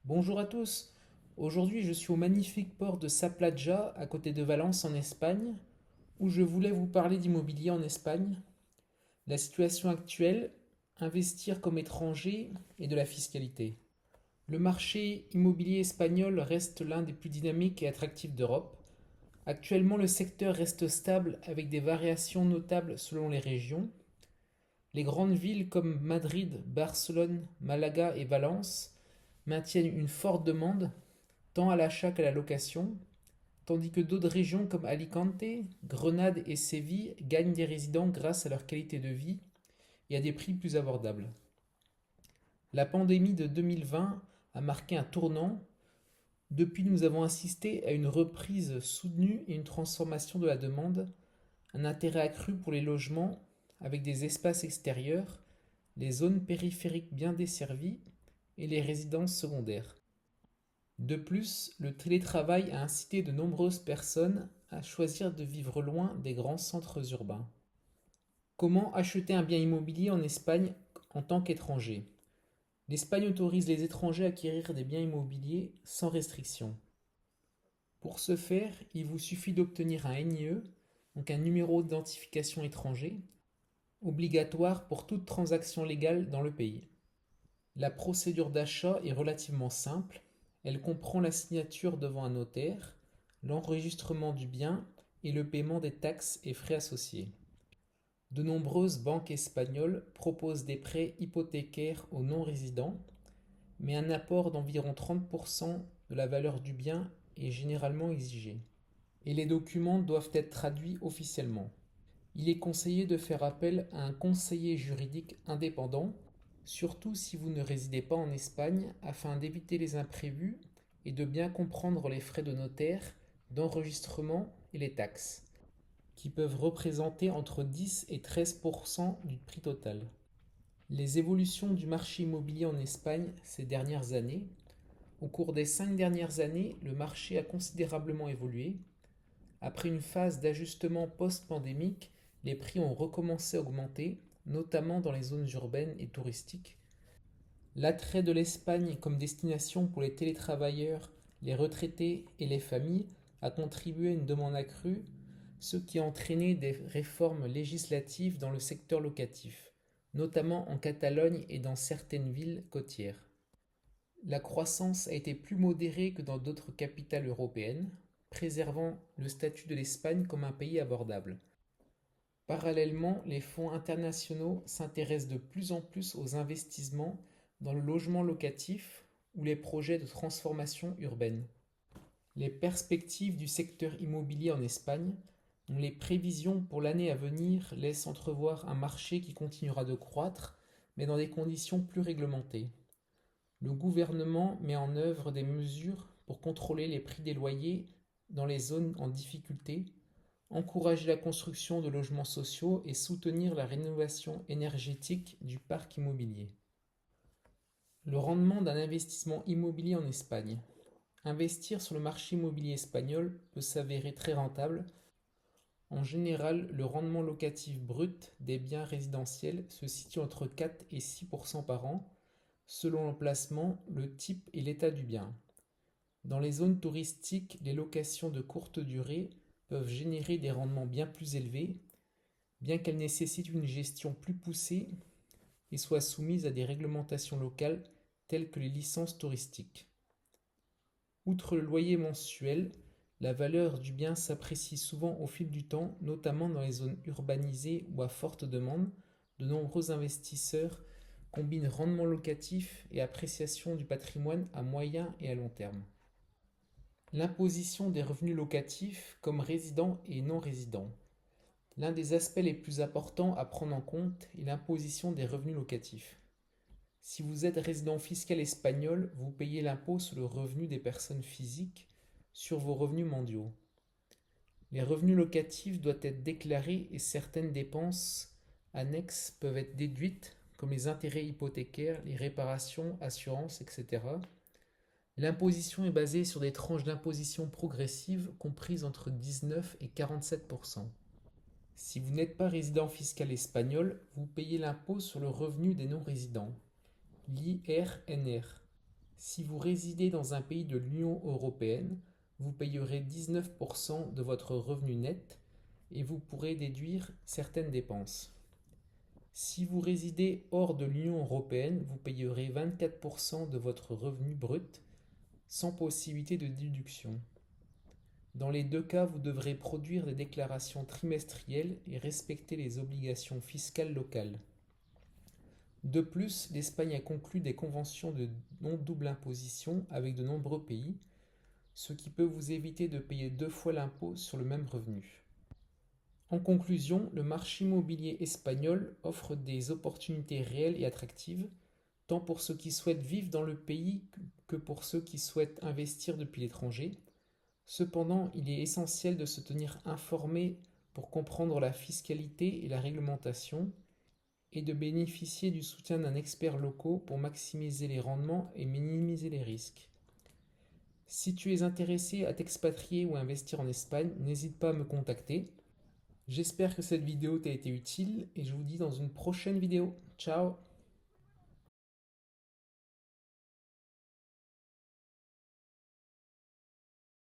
Bonjour à tous. Aujourd'hui, je suis au magnifique port de Sa Platja, à côté de Valence en Espagne, où je voulais vous parler d'immobilier en Espagne, la situation actuelle, investir comme étranger et de la fiscalité. Le marché immobilier espagnol reste l'un des plus dynamiques et attractifs d'Europe. Actuellement, le secteur reste stable avec des variations notables selon les régions. Les grandes villes comme Madrid, Barcelone, Malaga et Valence maintiennent une forte demande tant à l'achat qu'à la location, tandis que d'autres régions comme Alicante, Grenade et Séville gagnent des résidents grâce à leur qualité de vie et à des prix plus abordables. La pandémie de 2020 a marqué un tournant. Depuis, nous avons assisté à une reprise soutenue et une transformation de la demande, un intérêt accru pour les logements avec des espaces extérieurs, les zones périphériques bien desservies et les résidences secondaires. De plus, le télétravail a incité de nombreuses personnes à choisir de vivre loin des grands centres urbains. Comment acheter un bien immobilier en Espagne en tant qu'étranger? L'Espagne autorise les étrangers à acquérir des biens immobiliers sans restriction. Pour ce faire, il vous suffit d'obtenir un NIE, donc un numéro d'identification étranger, obligatoire pour toute transaction légale dans le pays. La procédure d'achat est relativement simple. Elle comprend la signature devant un notaire, l'enregistrement du bien et le paiement des taxes et frais associés. De nombreuses banques espagnoles proposent des prêts hypothécaires aux non-résidents, mais un apport d'environ 30% de la valeur du bien est généralement exigé. Et les documents doivent être traduits officiellement. Il est conseillé de faire appel à un conseiller juridique indépendant, surtout si vous ne résidez pas en Espagne, afin d'éviter les imprévus et de bien comprendre les frais de notaire, d'enregistrement et les taxes, qui peuvent représenter entre 10 et 13% du prix total. Les évolutions du marché immobilier en Espagne ces dernières années. Au cours des 5 dernières années, le marché a considérablement évolué. Après une phase d'ajustement post-pandémique, les prix ont recommencé à augmenter, notamment dans les zones urbaines et touristiques. L'attrait de l'Espagne comme destination pour les télétravailleurs, les retraités et les familles a contribué à une demande accrue, ce qui a entraîné des réformes législatives dans le secteur locatif, notamment en Catalogne et dans certaines villes côtières. La croissance a été plus modérée que dans d'autres capitales européennes, préservant le statut de l'Espagne comme un pays abordable. Parallèlement, les fonds internationaux s'intéressent de plus en plus aux investissements dans le logement locatif ou les projets de transformation urbaine. Les perspectives du secteur immobilier en Espagne, dont les prévisions pour l'année à venir laissent entrevoir un marché qui continuera de croître, mais dans des conditions plus réglementées. Le gouvernement met en œuvre des mesures pour contrôler les prix des loyers dans les zones en difficulté, encourager la construction de logements sociaux et soutenir la rénovation énergétique du parc immobilier. Le rendement d'un investissement immobilier en Espagne. Investir sur le marché immobilier espagnol peut s'avérer très rentable. En général, le rendement locatif brut des biens résidentiels se situe entre 4 et 6% par an, selon l'emplacement, le type et l'état du bien. Dans les zones touristiques, les locations de courte durée peuvent générer des rendements bien plus élevés, bien qu'elles nécessitent une gestion plus poussée et soient soumises à des réglementations locales telles que les licences touristiques. Outre le loyer mensuel, la valeur du bien s'apprécie souvent au fil du temps, notamment dans les zones urbanisées ou à forte demande. De nombreux investisseurs combinent rendement locatif et appréciation du patrimoine à moyen et à long terme. L'imposition des revenus locatifs comme résidents et non résidents. L'un des aspects les plus importants à prendre en compte est l'imposition des revenus locatifs. Si vous êtes résident fiscal espagnol, vous payez l'impôt sur le revenu des personnes physiques sur vos revenus mondiaux. Les revenus locatifs doivent être déclarés et certaines dépenses annexes peuvent être déduites, comme les intérêts hypothécaires, les réparations, assurances, etc. L'imposition est basée sur des tranches d'imposition progressives comprises entre 19 et 47%. Si vous n'êtes pas résident fiscal espagnol, vous payez l'impôt sur le revenu des non-résidents, l'IRNR. Si vous résidez dans un pays de l'Union européenne, vous payerez 19% de votre revenu net et vous pourrez déduire certaines dépenses. Si vous résidez hors de l'Union européenne, vous payerez 24% de votre revenu brut sans possibilité de déduction. Dans les deux cas, vous devrez produire des déclarations trimestrielles et respecter les obligations fiscales locales. De plus, l'Espagne a conclu des conventions de non-double imposition avec de nombreux pays, ce qui peut vous éviter de payer deux fois l'impôt sur le même revenu. En conclusion, le marché immobilier espagnol offre des opportunités réelles et attractives, tant pour ceux qui souhaitent vivre dans le pays que pour ceux qui souhaitent investir depuis l'étranger. Cependant, il est essentiel de se tenir informé pour comprendre la fiscalité et la réglementation et de bénéficier du soutien d'un expert local pour maximiser les rendements et minimiser les risques. Si tu es intéressé à t'expatrier ou à investir en Espagne, n'hésite pas à me contacter. J'espère que cette vidéo t'a été utile et je vous dis dans une prochaine vidéo. Ciao!